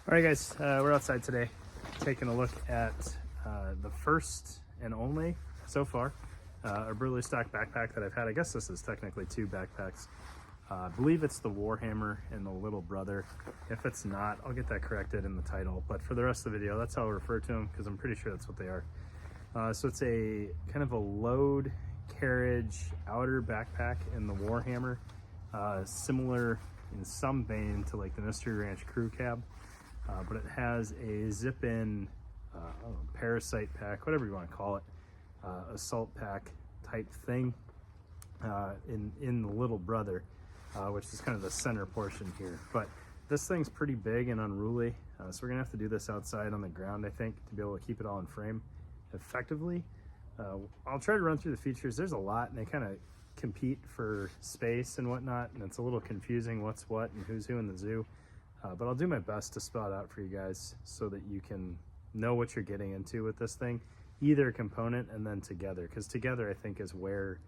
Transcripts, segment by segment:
All right, guys, we're outside today taking a look at the first and only, so far, Eberlestock backpack that I've had. I guess this is technically two backpacks. I believe it's the Warhammer and the little brother. If it's not, I'll get that corrected in the title. But for the rest of the video, that's how I refer to them because I'm pretty sure that's what they are. So it's a kind of a load carriage outer backpack in the Warhammer, similar in some vein to like the Mystery Ranch crew cab. But it has a zip-in parasite pack, whatever you want to call it, assault pack type thing in the little brother, which is kind of the center portion here. But this thing's pretty big and unruly, so we're gonna have to do this outside on the ground, I think, to be able to keep it all in frame effectively. I'll try to run through the features. There's a lot, and they kind of compete for space and whatnot, and it's a little confusing what's what and who's who in the zoo. But I'll do my best to spell it out for you guys so that you can know what you're getting into with this thing, either component and then together, because together I think is where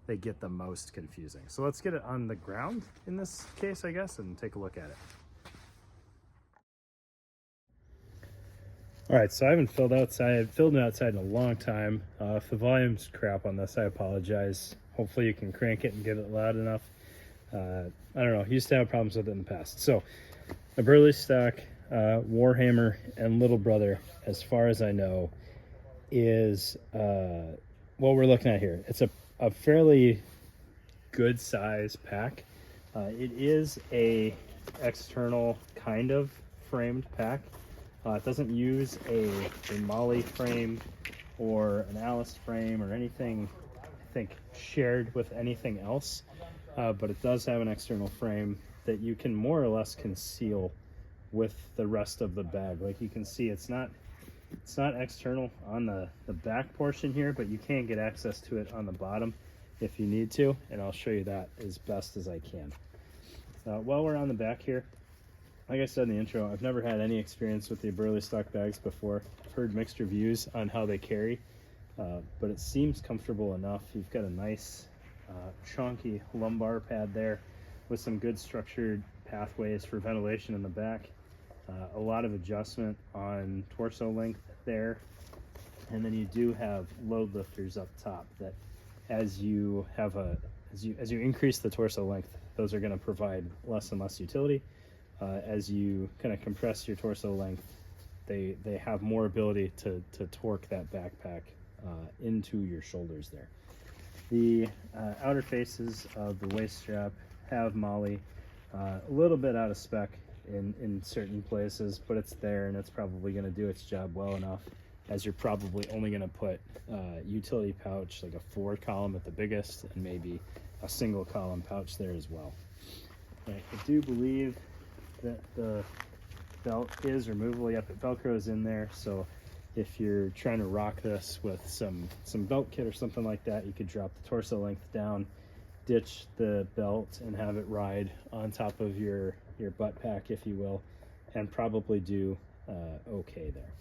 they get the most confusing. So let's get it on the ground in this case, I guess, and take a look at it. All right, so I haven't filmed it outside in a long time. If the volume's crap on this, I apologize. Hopefully you can crank it and get it loud enough. I don't know, used to have problems with it in the past. So Eberlestock, Warhammer, and little brother, as far as I know, is what we're looking at here. It's a fairly good size pack. It is a external kind of framed pack. It doesn't use a Molly frame or an Alice frame or anything, I think, shared with anything else, but it does have an external frame that you can more or less conceal with the rest of the bag. Like you can see, it's not external on the back portion here, but you can get access to it on the bottom if you need to, and I'll show you that as best as I can. While we're on the back here, like I said in the intro, I've never had any experience with the Eberlestock bags before. I've heard mixed reviews on how they carry, but it seems comfortable enough. You've got a nice chunky lumbar pad there with some good structured pathways for ventilation in the back. A lot of adjustment on torso length there, and then you do have load lifters up top that as you increase the torso length, those are going to provide less and less utility. As you kind of compress your torso length, they have more ability to torque that backpack into your shoulders there. The outer faces of the waist strap have Molly, a little bit out of spec in certain places, but it's there and it's probably going to do its job well enough, as you're probably only going to put utility pouch, like a 4-column at the biggest, and maybe a single column pouch there as well. I do believe that the belt is removable. Yep, it velcros in there, so if you're trying to rock this with some belt kit or something like that, you could drop the torso length down, ditch the belt, and have it ride on top of your butt pack, if you will, and probably do okay there.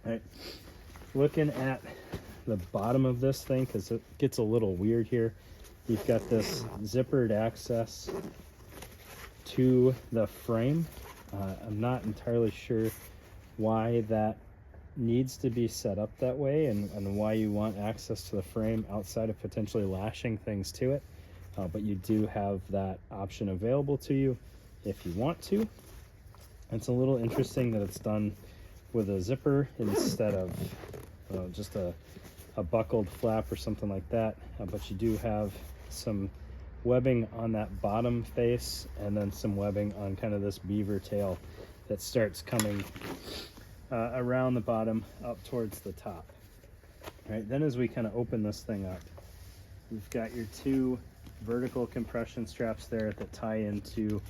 All right, looking at the bottom of this thing, because it gets a little weird here, you've got this zippered access to the frame. I'm not entirely sure why that needs to be set up that way and why you want access to the frame outside of potentially lashing things to it, but you do have that option available to you if you want to. It's a little interesting that it's done with a zipper instead of just a buckled flap or something like that, but you do have some webbing on that bottom face and then some webbing on kind of this beaver tail that starts coming around the bottom up towards the top. All right, then as we kind of open this thing up, you've got your two vertical compression straps there that tie into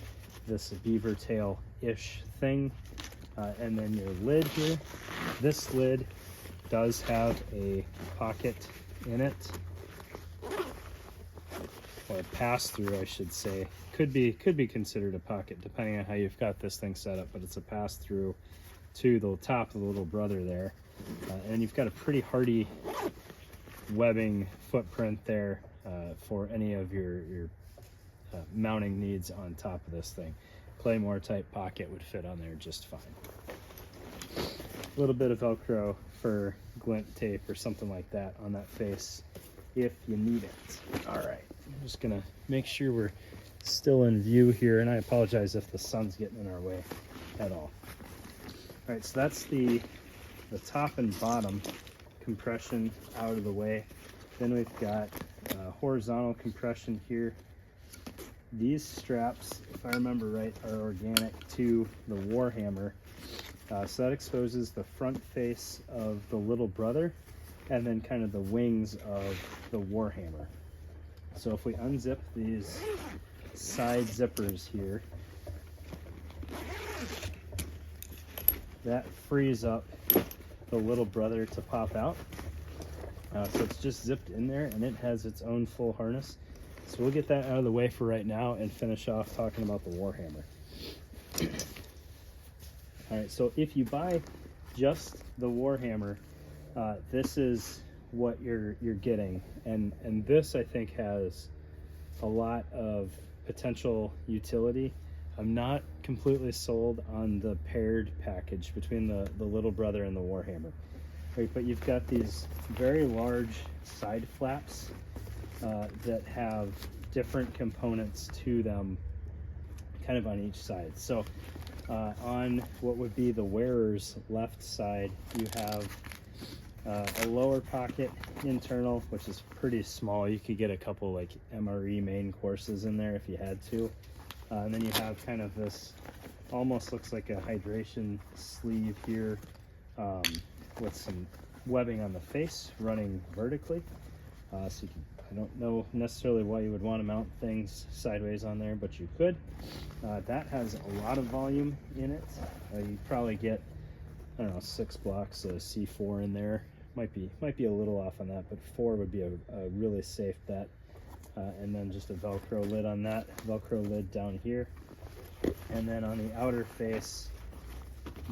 this beaver tail-ish thing, and then your lid here. This lid does have a pocket in it, or a pass-through, I should say. Could be considered a pocket depending on how you've got this thing set up, but it's a pass-through to the top of the little brother there, and you've got a pretty hardy webbing footprint there for any of your mounting needs on top of this thing. Claymore type pocket would fit on there just fine. A little bit of Velcro for glint tape or something like that on that face if you need it. All right, I'm just gonna make sure we're still in view here, and I apologize if the sun's getting in our way at all. All right, so that's the top and bottom compression out of the way. Then we've got horizontal compression here. These straps, if I remember right, are organic to the Warhammer. So that exposes the front face of the little brother and then kind of the wings of the Warhammer. So if we unzip these side zippers here, that frees up the little brother to pop out. So it's just zipped in there and it has its own full harness. So we'll get that out of the way for right now and finish off talking about the Warhammer. All right, so if you buy just the Warhammer, this is what you're getting. And this, I think, has a lot of potential utility. I'm not completely sold on the paired package between the little brother and the Warhammer. Right, but you've got these very large side flaps that have different components to them kind of on each side. So on what would be the wearer's left side, you have a lower pocket internal, which is pretty small. You could get a couple like MRE main courses in there if you had to. And then you have kind of this, almost looks like a hydration sleeve here with some webbing on the face running vertically. So you can, I don't know necessarily why you would want to mount things sideways on there, but you could. That has a lot of volume in it. You probably get, I don't know, 6 blocks of C4 in there. Might be a little off on that, but 4 would be a really safe bet. And then just a Velcro lid on that, Velcro lid down here. And then on the outer face,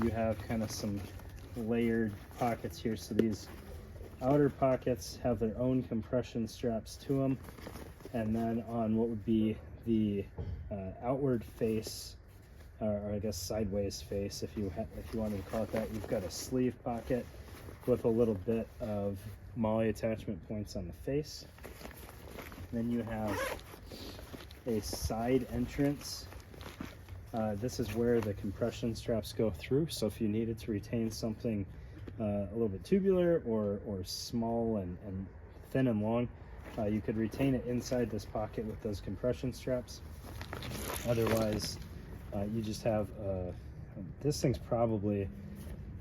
you have kind of some layered pockets here. So these outer pockets have their own compression straps to them. And then on what would be the outward face, or I guess sideways face, if you wanted to call it that, you've got a sleeve pocket with a little bit of MOLLE attachment points on the face. Then you have a side entrance. This is where the compression straps go through. So if you needed to retain something a little bit tubular or small and thin and long, you could retain it inside this pocket with those compression straps. Otherwise, you just have this thing's probably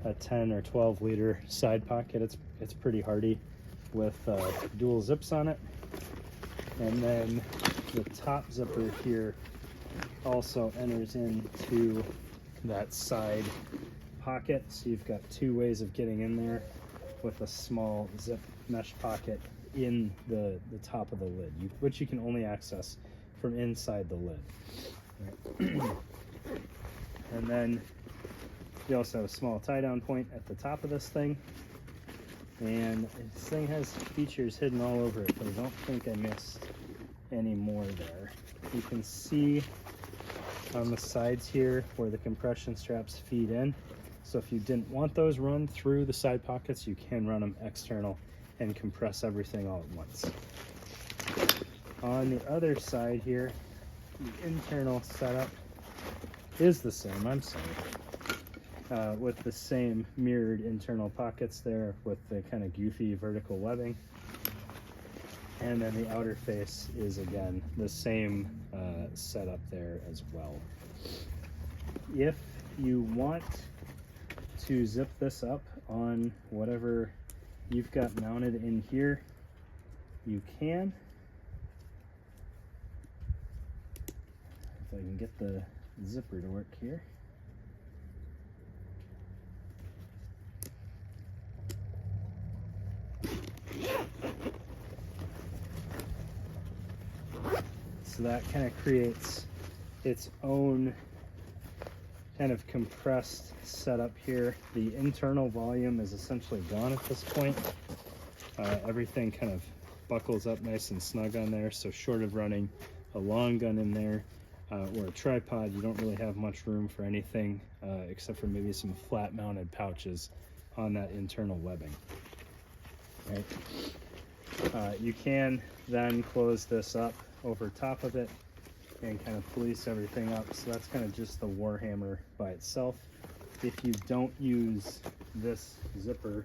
a 10 or 12 liter side pocket. It's pretty hardy with dual zips on it. And then the top zipper here also enters into that side pocket. So you've got 2 ways of getting in there with a small zip mesh pocket in the top of the lid, which you can only access from inside the lid. Right. And then you also have a small tie-down point at the top of this thing. And this thing has features hidden all over it, but I don't think I missed any more there. You can see on the sides here where the compression straps feed in. So if you didn't want those run through the side pockets, you can run them external and compress everything all at once. On the other side here, the internal setup is the same, I'm sorry. With the same mirrored internal pockets there with the kind of goofy vertical webbing. And then the outer face is again the same setup there as well. If you want to zip this up on whatever you've got mounted in here, you can. If I can get the zipper to work here. So that kind of creates its own kind of compressed setup here. The internal volume is essentially gone at this point. Everything kind of buckles up nice and snug on there. So short of running a long gun in there, or a tripod, you don't really have much room for anything except for maybe some flat mounted pouches on that internal webbing. Right. You can then close this up over top of it and kind of police everything up. So that's kind of just the Warhammer by itself. If you don't use this zipper,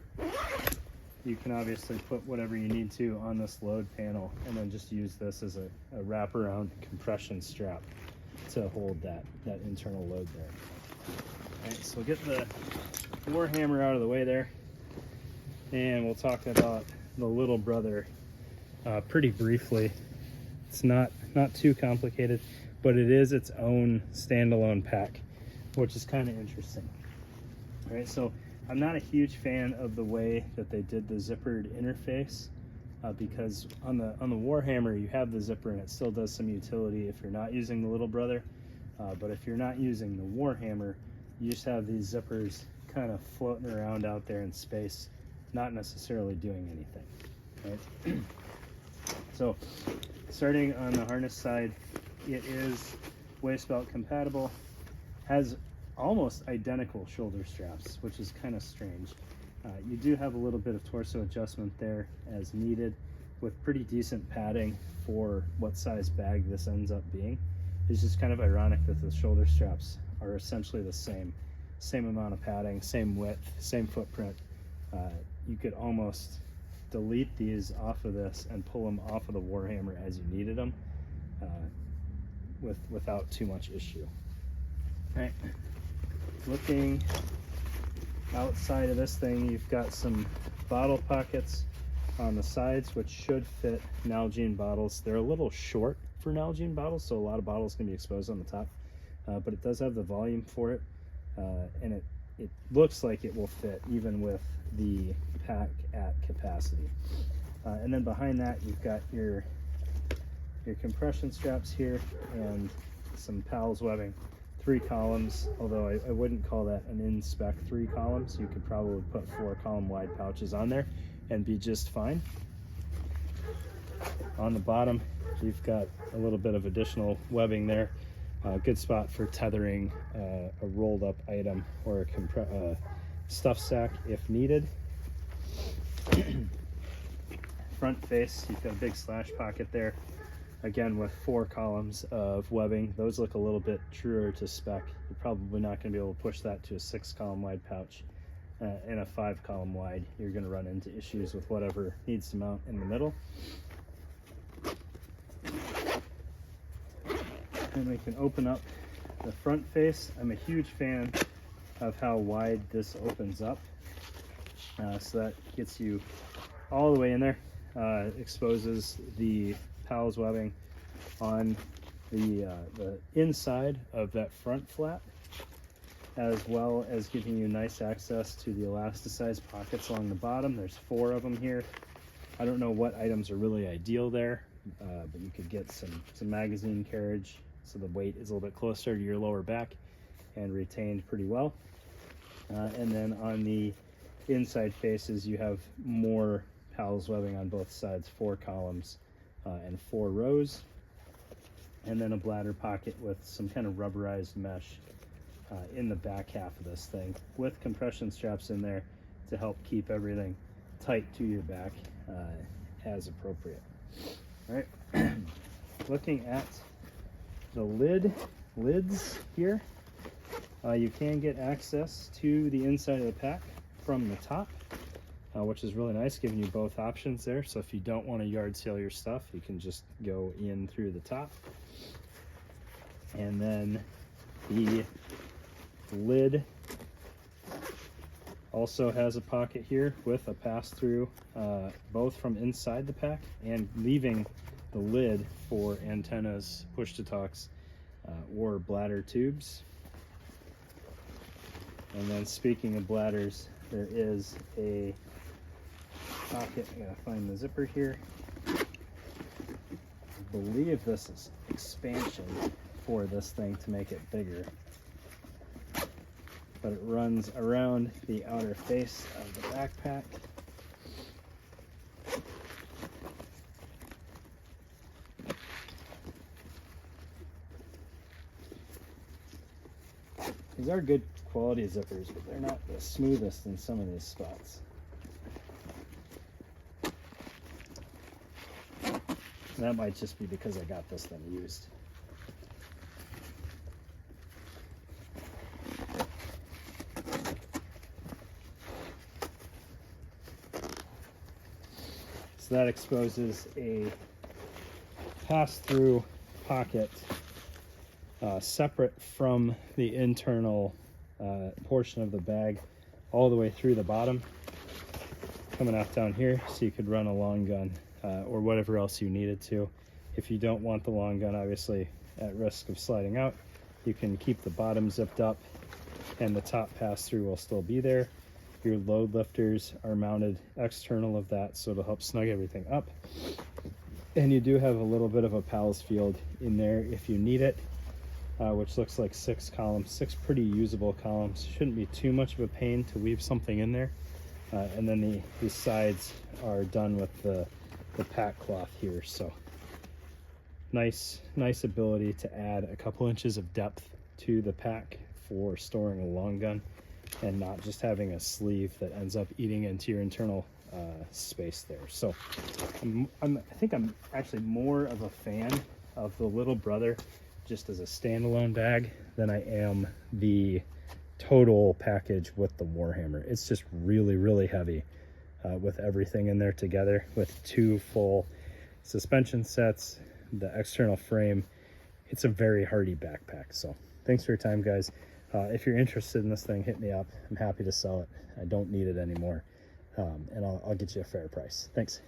you can obviously put whatever you need to on this load panel and then just use this as a wraparound compression strap to hold that internal load there. All right, so we'll get the Warhammer out of the way there, and we'll talk about the little brother pretty briefly. It's not too complicated, but it is its own standalone pack, which is kind of interesting. All right, so I'm not a huge fan of the way that they did the zippered interface because on the Warhammer you have the zipper and it still does some utility if you're not using the little brother, but if you're not using the Warhammer, you just have these zippers kind of floating around out there in space, not necessarily doing anything. Right? So starting on the harness side, it is waist belt compatible, has almost identical shoulder straps, which is kind of strange. You do have a little bit of torso adjustment there as needed, with pretty decent padding for what size bag this ends up being. It's just kind of ironic that the shoulder straps are essentially the same amount of padding, same width, same footprint. You could almost delete these off of this and pull them off of the Warhammer as you needed them without too much issue. All right. Looking outside of this thing, you've got some bottle pockets on the sides, which should fit Nalgene bottles. They're a little short for Nalgene bottles, so a lot of bottles can be exposed on the top, but it does have the volume for it, and it looks like it will fit even with the pack at capacity. And then behind that, you've got your compression straps here and some PALS webbing. 3 columns, although I wouldn't call that an in-spec 3 columns. You could probably put 4 column wide pouches on there and be just fine. On the bottom, you've got a little bit of additional webbing there. Good spot for tethering a rolled up item or a stuff sack if needed. Front face, you've got a big slash pocket there. Again, with 4 columns of webbing. Those look a little bit truer to spec. You're probably not going to be able to push that to a 6 column wide pouch. And a 5 column wide, you're going to run into issues with whatever needs to mount in the middle. And we can open up the front face. I'm a huge fan of how wide this opens up. So that gets you all the way in there. Exposes the PALS webbing on the inside of that front flap, as well as giving you nice access to the elasticized pockets along the bottom. There's 4 of them here. I don't know what items are really ideal there, but you could get some magazine carriage so the weight is a little bit closer to your lower back and retained pretty well. And then on the inside faces, you have more PALS webbing on both sides, 4 columns and 4 rows, and then a bladder pocket with some kind of rubberized mesh in the back half of this thing, with compression straps in there to help keep everything tight to your back as appropriate. All right, looking at the lids here, you can get access to the inside of the pack from the top, which is really nice, giving you both options there. So if you don't want to yard sale your stuff, you can just go in through the top. And then the lid also has a pocket here with a pass-through, both from inside the pack and leaving the lid for antennas, push-to-talks, or bladder tubes. And then speaking of bladders, there is a pocket. I gotta find the zipper here. I believe this is expansion for this thing to make it bigger, but it runs around the outer face of the backpack. These are good quality zippers, but they're not the smoothest in some of these spots. And that might just be because I got this thing used. So that exposes a pass-through pocket separate from the internal portion of the bag all the way through the bottom, coming out down here, so you could run a long gun or whatever else you needed to. If you don't want the long gun, obviously at risk of sliding out, you can keep the bottom zipped up and the top pass-through will still be there. Your load lifters are mounted external of that, so it'll help snug everything up. And you do have a little bit of a PALS field in there if you need it, which looks like 6 columns, 6 pretty usable columns. Shouldn't be too much of a pain to weave something in there. And then the sides are done with the pack cloth here. So nice ability to add a couple inches of depth to the pack for storing a long gun, and not just having a sleeve that ends up eating into your internal space there. So I think I'm actually more of a fan of the Little Brother just as a standalone bag than I am the total package with the Warhammer. It's just really heavy with everything in there together, with 2 full suspension sets, the external frame. It's a very hardy backpack. So thanks for your time, guys. If you're interested in this thing, hit me up. I'm happy to sell it. I don't need it anymore, and I'll get you a fair price. Thanks.